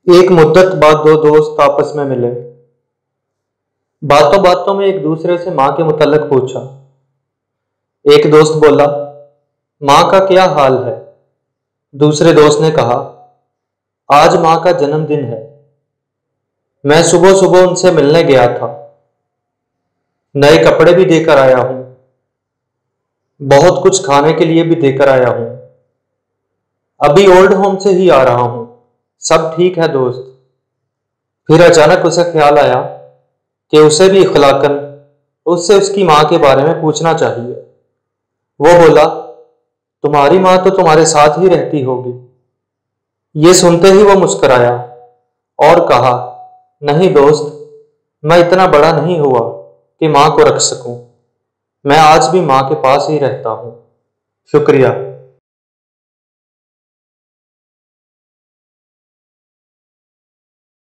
ایک مدت بعد دو دوست آپس میں ملے۔ باتوں باتوں میں ایک دوسرے سے ماں کے متعلق پوچھا۔ ایک دوست بولا، ماں کا کیا حال ہے؟ دوسرے دوست نے کہا، آج ماں کا جنم دن ہے، میں صبح صبح ان سے ملنے گیا تھا، نئے کپڑے بھی دے کر آیا ہوں، بہت کچھ کھانے کے لیے بھی دے کر آیا ہوں، ابھی اولڈ ہوم سے ہی آ رہا ہوں، سب ٹھیک ہے دوست۔ پھر اچانک اسے خیال آیا کہ اسے بھی اخلاقاً اس سے اس کی ماں کے بارے میں پوچھنا چاہیے۔ وہ بولا، تمہاری ماں تو تمہارے ساتھ ہی رہتی ہوگی۔ یہ سنتے ہی وہ مسکرایا اور کہا، نہیں دوست، میں اتنا بڑا نہیں ہوا کہ ماں کو رکھ سکوں، میں آج بھی ماں کے پاس ہی رہتا ہوں۔ شکریہ۔